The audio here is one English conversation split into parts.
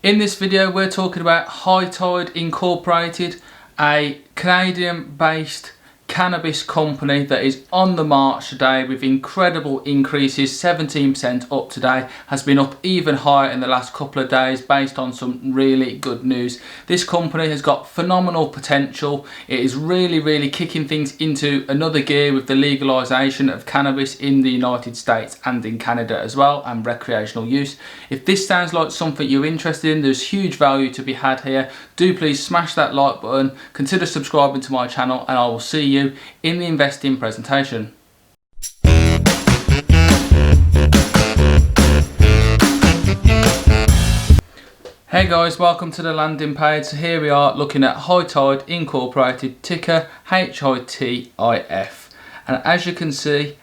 In this video we're talking about HITIF Incorporated, a Canadian based cannabis company that is on the march today with incredible increases. 17% up today, has been up even higher in the last couple of days based on some really good news. This company has got phenomenal potential. It is really kicking things into another gear with the legalisation of cannabis in the United States and in Canada as well, and recreational use. If this sounds like something you're interested in, there's huge value to be had here. Do please smash that like button, consider subscribing to my channel, and I will see you in the investing presentation. Hey guys, welcome to the landing page. So here we are looking at HITIF Incorporated, ticker HITIF, and as you can see,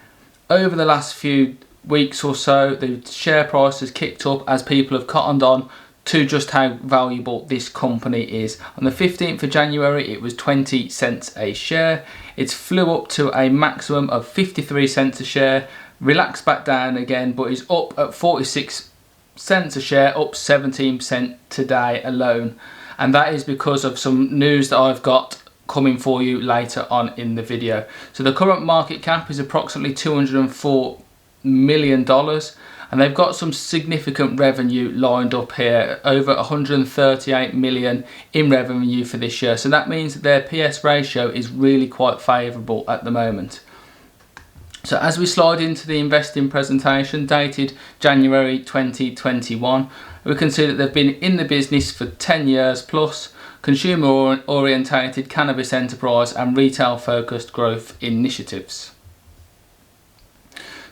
over the last few weeks or so the share price has kicked up as people have cottoned on to just how valuable this company is. On the 15th of January it was 20 cents a share. It's flew up to a maximum of 53 cents a share, relaxed back down again, but is up at 46 cents a share, up 17% today alone. And that is because of some news that I've got coming for you later on in the video. So the current market cap is approximately $204 million. And they've got some significant revenue lined up here, over 138 million in revenue for this year. So that means that their PS ratio is really quite favourable at the moment. So as we slide into the investing presentation dated January 2021, we can see that they've been in the business for 10 years plus, consumer orientated cannabis enterprise and retail focused growth initiatives.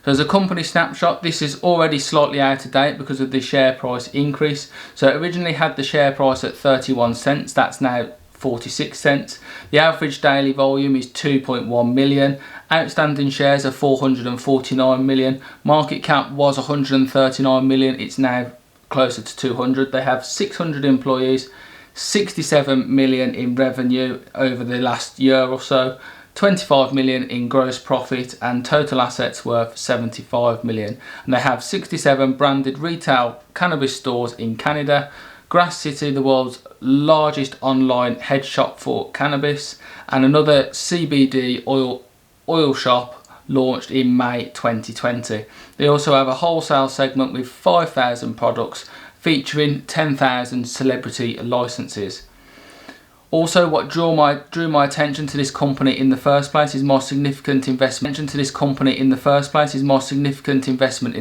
So as a company snapshot, this is already slightly out of date because of the share price increase. So it originally had the share price at 31 cents, that's now 46 cents. The average daily volume is 2.1 million. Outstanding shares are 449 million. Market cap was 139 million, it's now closer to 200. They have 600 employees, 67 million in revenue over the last year or so. 25 million in gross profit and total assets worth 75 million. And they have 67 branded retail cannabis stores in Canada, Grass City, the world's largest online head shop for cannabis, and another CBD oil shop launched in May 2020. They also have a wholesale segment with 5,000 products featuring 10,000 celebrity licenses. Also, what drew my attention to this company in the first place is more significant investment. In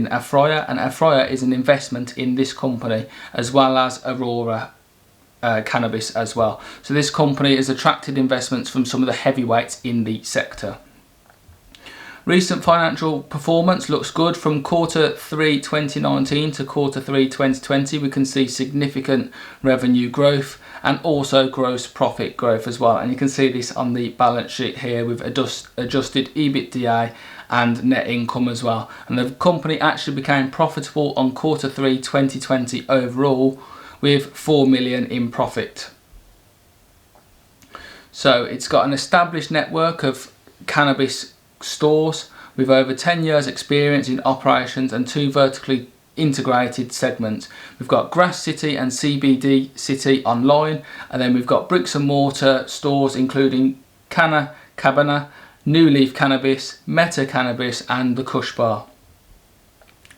Aphria, and Aphria is an investment in this company as well as Aurora Cannabis as well. So this company has attracted investments from some of the heavyweights in the sector. Recent financial performance looks good. From quarter 3 2019 to quarter 3 2020 we can see significant revenue growth and also gross profit growth as well, and you can see this on the balance sheet here with adjusted EBITDA and net income as well. And the company actually became profitable on quarter 3 2020 overall with 4 million in profit. So it's got an established network of cannabis stores with over 10 years experience in operations and 2 vertically integrated segments. We've got Grass City and CBD City online, and then we've got bricks and mortar stores including Canna Cabana, New Leaf Cannabis, Meta Cannabis and the Kush Bar.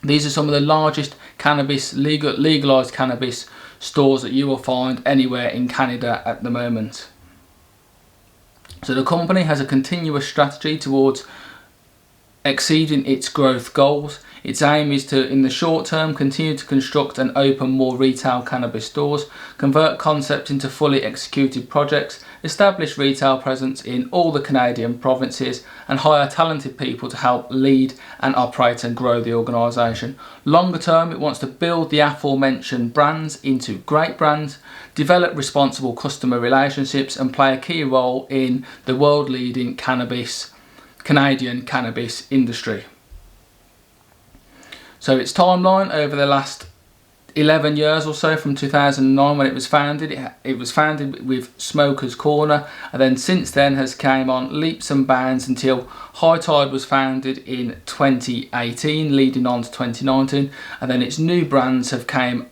These are some of the largest cannabis legalised cannabis stores that you will find anywhere in Canada at the moment. So the company has a continuous strategy towards exceeding its growth goals. Its aim is to, in the short term, continue to construct and open more retail cannabis stores, convert concept into fully executed projects, establish retail presence in all the Canadian provinces, and hire talented people to help lead and operate and grow the organisation. Longer term, it wants to build the aforementioned brands into great brands, develop responsible customer relationships and play a key role in the world-leading Canadian cannabis industry. So its timeline over the last 11 years or so, from 2009 when it was founded, it was founded with Smoker's Corner, and then since then has came on leaps and bounds until HITIF was founded in 2018 leading on to 2019, and then its new brands have came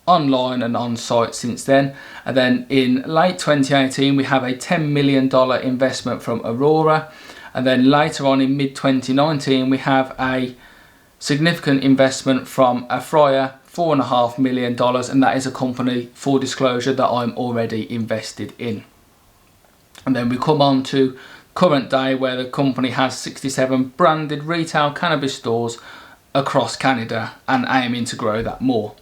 online and on site since then. And then in late 2018 we have a $10 million investment from Aurora, and then later on in mid 2019 we have a significant investment from a FREEBIES, $4.5 million, and that is a company, full disclosure, that I'm already invested in. And then we come on to current day, where the company has 67 branded retail cannabis stores across Canada and aiming to grow that more.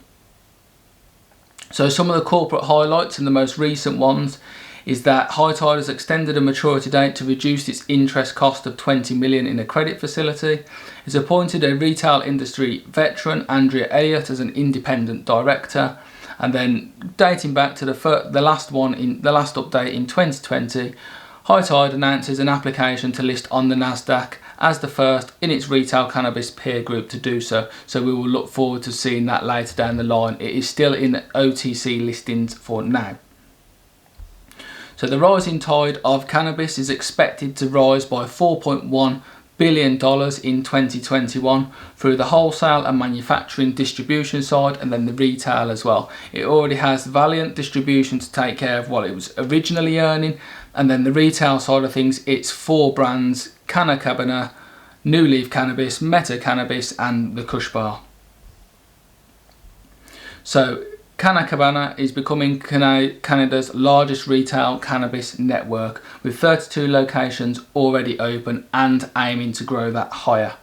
So some of the corporate highlights and the most recent ones is that HITIF has extended a maturity date to reduce its interest cost of $20 million in a credit facility. It's appointed a retail industry veteran, Andrea Elliott, as an independent director. And then dating back to the last update in 2020, HITIF announces an application to list on the NASDAQ as the first in its retail cannabis peer group to do so. So we will look forward to seeing that later down the line. It is still in OTC listings for now. So the rising tide of cannabis is expected to rise by $4.1 billion in 2021 through the wholesale and manufacturing distribution side, and then the retail as well. It already has valiant distribution to take care of what it was originally earning, and then the retail side of things, it's 4 brands: Canna Cabana, New Leaf Cannabis, Meta Cannabis, and the Kush Bar. So Canna Cabana is becoming Canada's largest retail cannabis network, with 32 locations already open and aiming to grow that higher.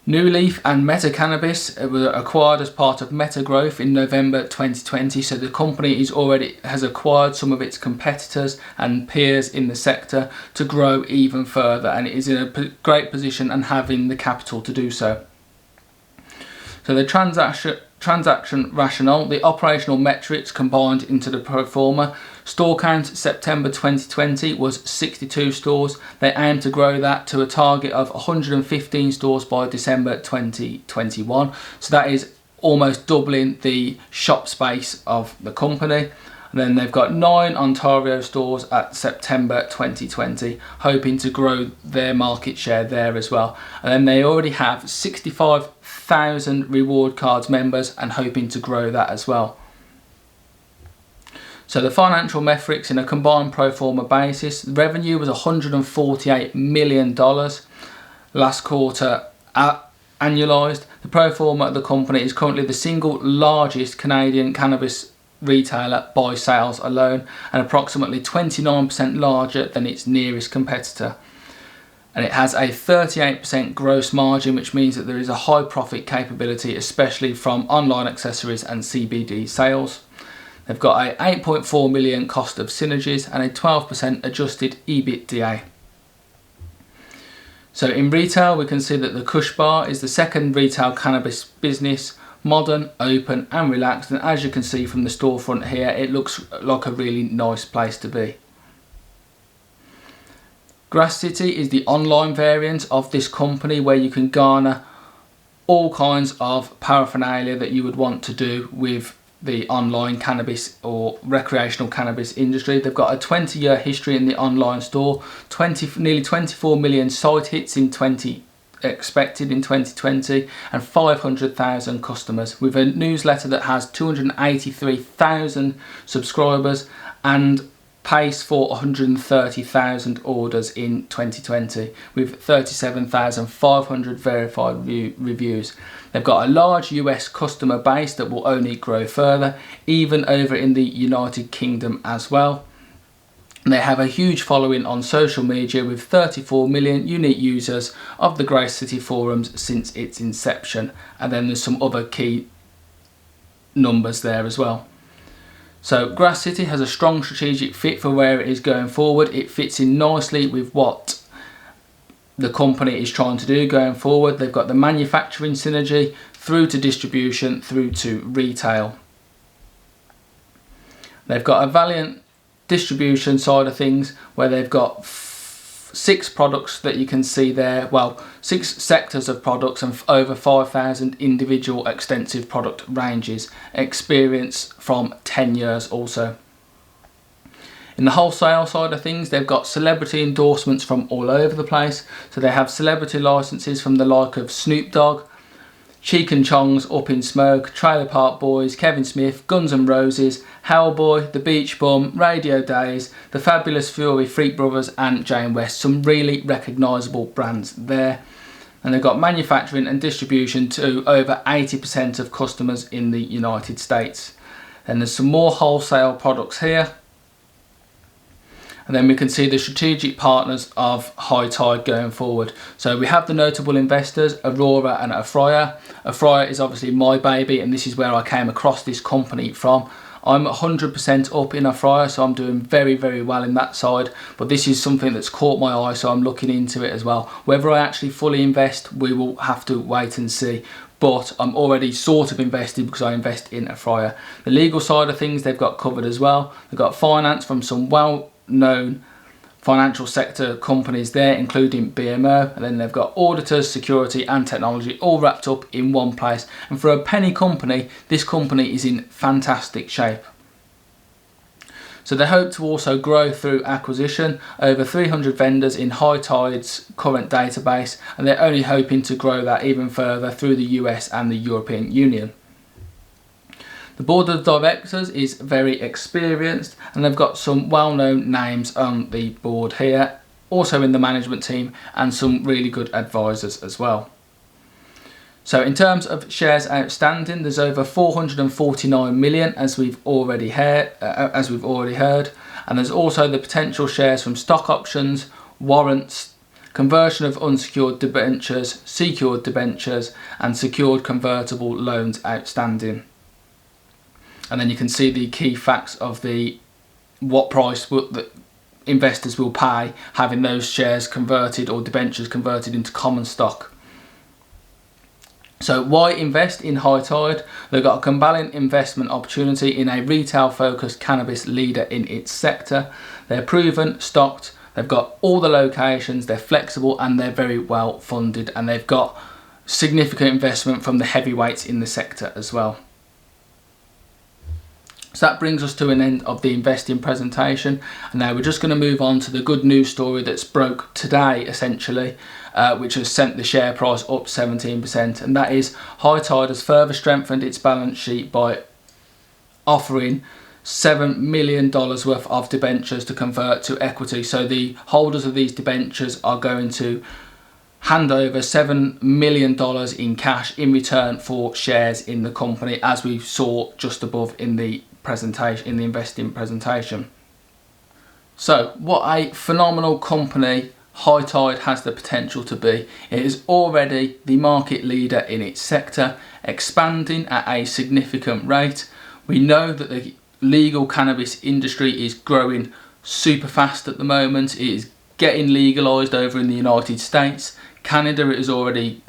New Leaf and Meta Cannabis were acquired as part of Meta Growth in November 2020, so the company has acquired some of its competitors and peers in the sector to grow even further, and it is in a great position and having the capital to do so. So the transaction rationale, the operational metrics combined into the pro forma. Store count September 2020 was 62 stores. They aim to grow that to a target of 115 stores by December 2021. So that is almost doubling the shop space of the company. And then they've got 9 Ontario stores at September 2020, hoping to grow their market share there as well. And then they already have 65,000 reward cards members and hoping to grow that as well. So the financial metrics in a combined pro forma basis, the revenue was $148 million last quarter annualised. The pro forma of the company is currently the single largest Canadian cannabis retailer by sales alone, and approximately 29% larger than its nearest competitor. And it has a 38% gross margin, which means that there is a high profit capability, especially from online accessories and CBD sales. They've got a $8.4 million cost of synergies and a 12% adjusted EBITDA. So in retail, we can see that the Kush Bar is the second retail cannabis business, modern, open and relaxed, and as you can see from the storefront here, it looks like a really nice place to be. Grass City is the online variant of this company, where you can garner all kinds of paraphernalia that you would want to do with the online cannabis or recreational cannabis industry. They've got a 20-year history in the online store, nearly 24 million site hits expected in 2020, and 500,000 customers, with a newsletter that has 283,000 subscribers and pace for 130,000 orders in 2020, with 37,500 verified reviews. They've got a large US customer base that will only grow further, even over in the United Kingdom as well. They have a huge following on social media, with 34 million unique users of the Grass City forums since its inception, and then there's some other key numbers there as well. So Grass City has a strong strategic fit for where it is going forward. It fits in nicely with what the company is trying to do going forward. They've got the manufacturing synergy through to distribution, through to retail. They've got a valiant distribution side of things, where they've got 6 products that you can see there, well, 6 sectors of products and over 5,000 individual extensive product ranges, experience from 10 years also. In the wholesale side of things, they've got celebrity endorsements from all over the place. So they have celebrity licenses from the like of Snoop Dogg, Cheek and Chong's Up in Smoke, Trailer Park Boys, Kevin Smith, Guns N' Roses, Hellboy, The Beach Bum, Radio Days, The Fabulous Fury, Freak Brothers and Jane West. Some really recognisable brands there. And they've got manufacturing and distribution to over 80% of customers in the United States. And there's some more wholesale products here. And then we can see the strategic partners of High Tide going forward. So we have the notable investors, Aurora and Afraya. Afraya is obviously my baby, and this is where I came across this company from. I'm 100% up in Afraya, so I'm doing very, very well in that side. But this is something that's caught my eye, so I'm looking into it as well. Whether I actually fully invest, we will have to wait and see. But I'm already sort of invested because I invest in Afraya. The legal side of things, they've got covered as well. They've got finance from some well-known financial sector companies there, including BMO, and then they've got auditors, security and technology all wrapped up in one place. And for a penny company, this company is in fantastic shape. So they hope to also grow through acquisition, over 300 vendors in High Tide's current database, and they're only hoping to grow that even further through the US and the European Union. The board of directors is very experienced, and they've got some well-known names on the board here, also in the management team, and some really good advisors as well. So in terms of shares outstanding, there's over 449 million, as we've already heard, and there's also the potential shares from stock options, warrants, conversion of unsecured debentures, secured debentures, and secured convertible loans outstanding. And then you can see the key facts of what price that investors will pay having those shares converted or debentures converted into common stock. So why invest in High Tide? They've got a compelling investment opportunity in a retail focused cannabis leader in its sector. They're proven, stocked, they've got all the locations, they're flexible and they're very well funded, and they've got significant investment from the heavyweights in the sector as well. So that brings us to an end of the investing presentation, and now we're just going to move on to the good news story that's broke today essentially, which has sent the share price up 17%, and that is High Tide has further strengthened its balance sheet by offering $7 million worth of debentures to convert to equity. So the holders of these debentures are going to hand over $7 million in cash in return for shares in the company, as we saw just above in the presentation, in the investing presentation. So what a phenomenal company High Tide has the potential to be. It is already the market leader in its sector, expanding at a significant rate. We know that the legal cannabis industry is growing super fast at the moment. It is getting legalised over in the United States. Canada is already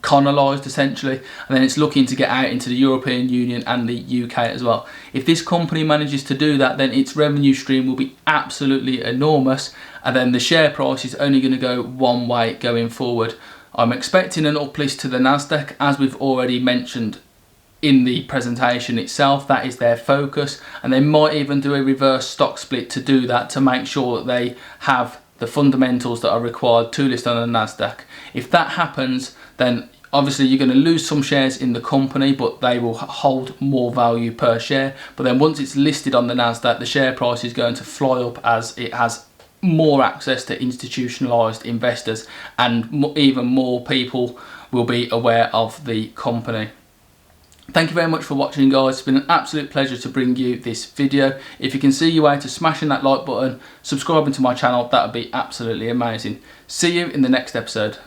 colonized essentially, and then it's looking to get out into the European Union and the UK as well. If this company manages to do that, then its revenue stream will be absolutely enormous, and then the share price is only going to go one way going forward. I'm expecting an uplist to the Nasdaq, as we've already mentioned in the presentation itself. That is their focus, and they might even do a reverse stock split to do that, to make sure that they have the fundamentals that are required to list on the Nasdaq. If that happens, then obviously you're going to lose some shares in the company, but they will hold more value per share. But then once it's listed on the Nasdaq, the share price is going to fly up, as it has more access to institutionalized investors, and even more people will be aware of the company. Thank you very much for watching, guys. It's been an absolute pleasure to bring you this video. If you can see your way to smashing that like button, subscribing to my channel, that would be absolutely amazing. See you in the next episode.